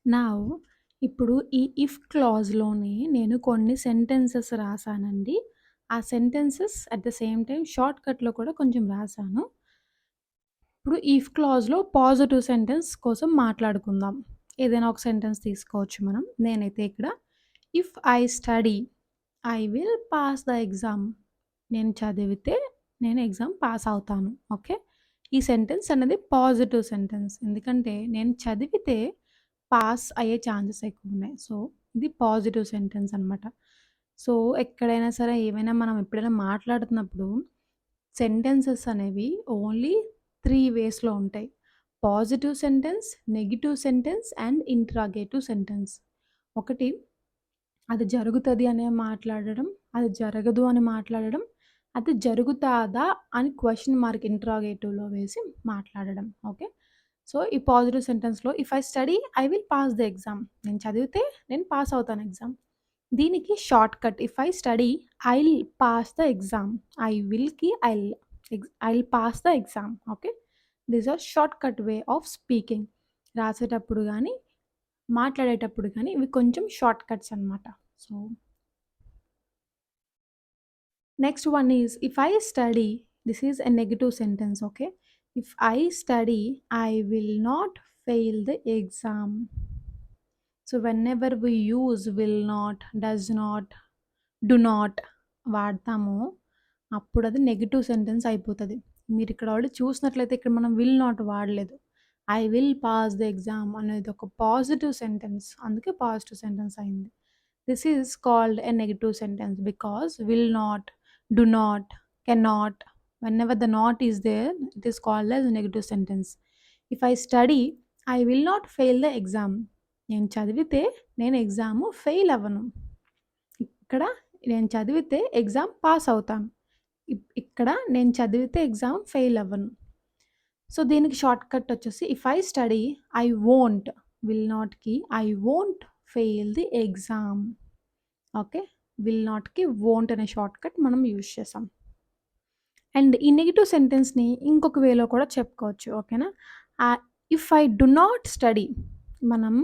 Now ఇప్పుడు ఈ if క్లాజ్‌లోనే నేను కొన్ని సెంటెన్సెస్ రాసానండి. ఆ sentences at the same time షార్ట్‌కట్‌లో కూడా కొంచెం రాసాను. ఇప్పుడు ఇఫ్ క్లాజ్‌లో పాజిటివ్ సెంటెన్స్ కోసం మాట్లాడుకుందాం. ఏదైనా ఒక సెంటెన్స్ తీసుకోవచ్చు మనం. నేనైతే ఇక్కడ if I study I will pass the exam. నేను చదివితే నేను ఎగ్జామ్ పాస్ అవుతాను. ఓకే. ఈ సెంటెన్స్ అనేది పాజిటివ్ సెంటెన్స్. ఎందుకంటే నేను చదివితే పాస్ అయ్యే ఛాన్సెస్ ఎక్కువున్నాయి. సో, ఇది పాజిటివ్ సెంటెన్స్ అనమాట. సో, ఎక్కడైనా సరే ఏమైనా మనం ఎప్పుడైనా మాట్లాడుతున్నప్పుడు సెంటెన్సెస్ అనేవి ఓన్లీ 3 వేస్‌లో ఉంటాయి. Positive sentence, negative sentence and interrogative sentence. ఒకటి అది జరుగుతది అనే మాట్లాడడం, అది జరగదు అని మాట్లాడడం, అది జరుగుతాదా అని క్వెషన్ మార్క్ ఇంట్రాగేటివ్‌లో వేసి మాట్లాడడం. ఓకే. సో, ఈ పాజిటివ్ సెంటెన్స్‌లో if I study I will pass the exam. నేను చదివితే నేను పాస్ అవుతాను ఎగ్జామ్. దీనికి shortcut if I study I'll pass the exam. I విల్‌కి I'll pass the exam. Okay. This are shortcut way of speaking. రాసేటప్పుడు గానీ, మాట్లాడేటప్పుడు గానీ ఇవి కొంచెం షార్ట్ కట్స్ అనమాట. So, next one is if I study this is a negative sentence. Okay. If I study I will not fail the exam. So, whenever we use will not, does not, do not వాడతామో అప్పుడది negative sentence అయిపోతది. మీరిక్కడ already చూసినట్లయితే ఇక్కడ మనం will not వాడలేదు. I will pass the exam అనేది ఒక పాజిటివ్ సెంటెన్స్. అందుకే పాజిటివ్ సెంటెన్స్ అయింది. This is called a negative sentence because will not, do not, cannot whenever the not is there it is called as a negative sentence. If I study I will not fail the exam. నేను చదివితే నేను exam fail అవ్వను. ఇక్కడ నేను చదివితే exam pass అవుతాను. ఇక్కడ నేను చదివితే ఎగ్జామ్ ఫెయిల్ అవ్వను. సో, దీనికి షార్ట్ కట్ వచ్చేసి if I study I won't, will నాట్‌కి I won't fail the exam. Okay. Will నాట్‌కి వోంట్ అనే షార్ట్ కట్ మనం యూజ్ చేసాం. అండ్ ఈ నెగెటివ్ సెంటెన్స్‌ని ఇంకొక వేలో కూడా చెప్పుకోవచ్చు. ఓకేనా? If I do not study మనం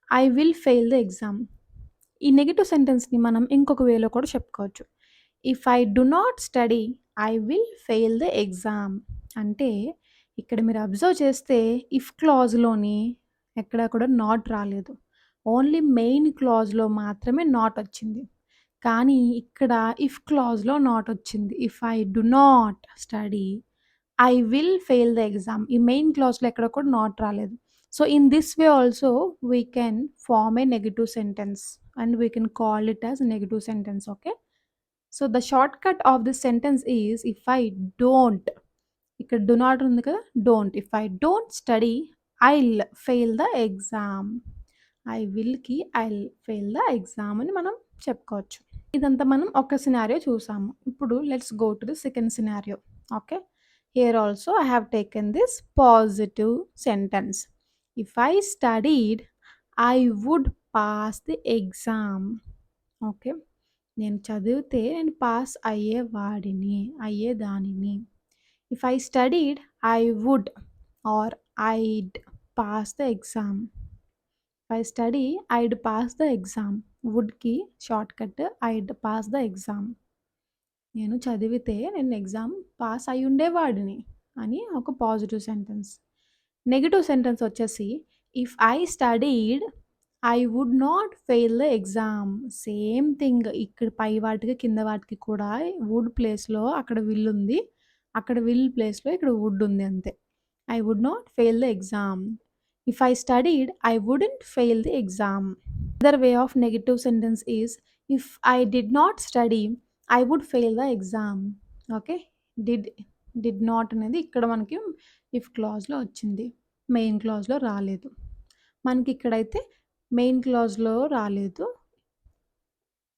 I will fail the exam. ఈ నెగెటివ్ సెంటెన్స్‌ని మనం ఇంకొక వేలో కూడా చెప్పుకోవచ్చు. If I do not study I will fail the exam. అంటే ఇక్కడ మీరు అబ్జర్వ్ చేస్తే ఇఫ్ క్లాజ్‌లోని ఎక్కడ కూడా నాట్ రాలేదు. ఓన్లీ మెయిన్ క్లాజ్‌లో మాత్రమే నాట్ వచ్చింది. కానీ ఇక్కడ ఇఫ్ క్లాజ్‌లో నాట్ వచ్చింది. If I do not study I will fail the exam. ఈ మెయిన్ క్లాజ్‌లో ఎక్కడ కూడా నాట్ రాలేదు. So, in this way also we can form a negative sentence and we can call it as negative sentence. Okay. So, the shortcut of this sentence is if I don't, ఇక్కడ do not ఉంది కదా! Don't. If I don't study I'll fail the exam. I విల్‌కి I'll fail the exam అని మనం చెప్పుకోవచ్చు. ఇదంతా మనం ఒక సినారియో చూసాము. ఇప్పుడు let's go to the second scenario. Okay. Here also I have taken this positive sentence. If I studied I would pass the exam. Okay. నేను చదివితే నేను పాస్ అయ్యేవాడిని, అయ్యేదానిని. If I studied I would or I'd pass the exam. If I study I'd pass the exam. వుడ్‌కి shortcut I'd pass the exam. నేను చదివితే నేను exam pass అయ్యుండేవాడిని అని ఒక పాజిటివ్ సెంటెన్స్. నెగెటివ్ సెంటెన్స్ వచ్చేసి if I studied I would not fail the exam. Same thing ఇక్కడ పై వాటికి, కింద వాటికి కూడా వుడ్ ప్లేస్‌లో అక్కడ విల్ ఉంది. అక్కడ విల్ ప్లేస్‌లో ఇక్కడ వుడ్ ఉంది అంతే. I would not fail the exam. If I studied I wouldn't fail the exam. Other way of negative sentence is if I did not study I would fail the exam. Okay. Did did not అనేది ఇక్కడ మనకి if క్లాజ్‌లో వచ్చింది. Main క్లాజ్‌లో రాలేదు. మనకి ఇక్కడైతే main క్లాజ్‌లో రాలేదు.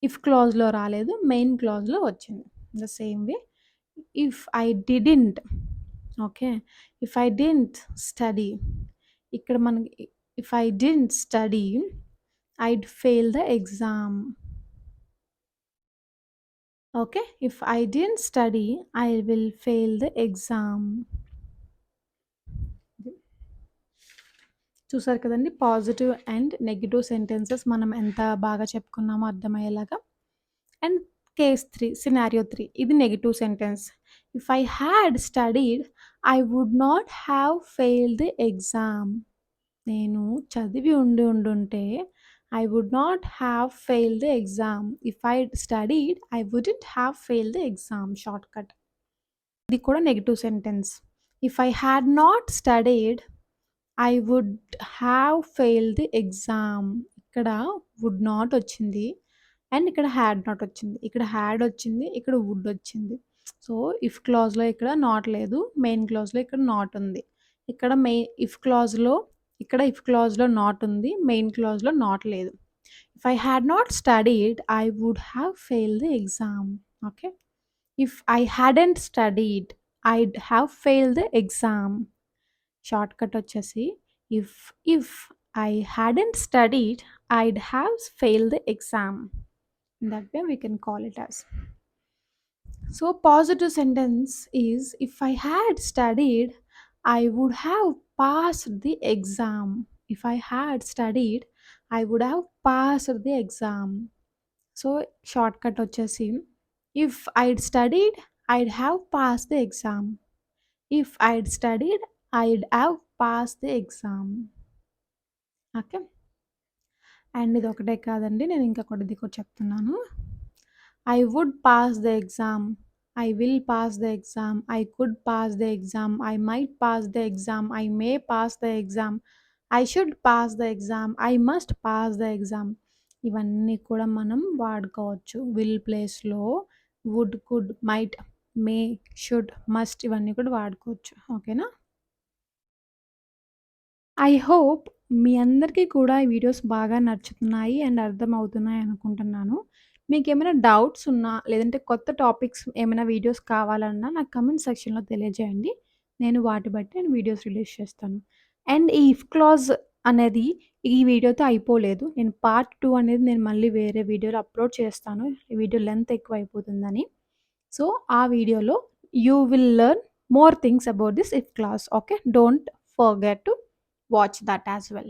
If క్లాజ్‌లో రాలేదు. Main క్లాజ్‌లో వచ్చింది. The same way if I didn't, okay. If I didn't study ఇక్కడ మనకి if I didn't study I'd fail the exam. Okay. If I didn't study I will fail the exam. చూసారు కదండీ! Positive and negative sentences మనం ఎంత బాగా చెప్పుకున్నామో అర్థమయ్యేలాగా. And case 3 scenario 3 ఇది negative sentence. If I had studied I would not have failed the exam. నేను చదివి ఉండుంటే I would not have failed the exam. If I studied I wouldn't have failed the exam shortcut. ఇది కూడా negative sentence. If I had not studied I would have failed the exam. ఇక్కడ would not వచ్చింది. And ఇక్కడ had not వచ్చింది. ఇక్కడ had వచ్చింది. ఇక్కడ would వచ్చింది. సో, ఇఫ్ క్లాజ్‌లో ఇక్కడ నాట్ లేదు. మెయిన్ క్లాజ్‌లో ఇక్కడ నాట్ ఉంది. ఇక్కడ ఇఫ్ క్లాజ్‌లో నాట్ ఉంది. మెయిన్ క్లాజ్‌లో నాట్ లేదు. If I had not studied I would have failed the exam. Okay. If I hadn't studied I'd have failed the exam. Shortcut వచ్చేసి if if I hadn't studied I'd have failed the exam. That way we can call it as. So positive sentence is if I had studied I would have passed the exam. If I had studied I would have passed the exam. So shortcut వచ్చేసి if I'd studied I'd have passed the exam. If I'd studied I'd have passed the exam. Okay. And ఇదొకటే కాదండి. నేను ఇంకా ఇది కూడా చెప్తున్నాను. I would pass the exam. I will pass the exam. I could pass the exam. I might pass the exam. I may pass the exam. I should pass the exam. I must pass the exam. ఇవన్నీ కూడా మనం వాడుకోవచ్చు. Will ప్లేస్‌లో would, could, might, may, should, must ఇవన్నీ కూడా వాడుకోవచ్చు. ఓకేనా? I hope మీ అందరికీ కూడా ఈ వీడియోస్ బాగా నచ్చుతున్నాయి అండ్ అర్థమవుతున్నాయి అనుకుంటున్నాను. మీకేమైనా డౌట్స్ ఉన్నా, లేదంటే కొత్త టాపిక్స్ ఏమైనా వీడియోస్ కావాలన్నా నాకు కమెంట్ సెక్షన్‌లో తెలియజేయండి. నేను వీడియోస్ రిలీజ్ చేస్తాను. అండ్ ఈ ఇఫ్ క్లాజ్ అనేది ఈ వీడియోతో అయిపోలేదు. పార్ట్ 2 అనేది నేను మళ్ళీ వేరే వీడియోలో అప్లోడ్ చేస్తాను. ఈ వీడియో లెంత్ ఎక్కువైపోతుందని. సో, ఆ వీడియోలో you will learn more things about this if clause. Okay, don't forget to watch that as well.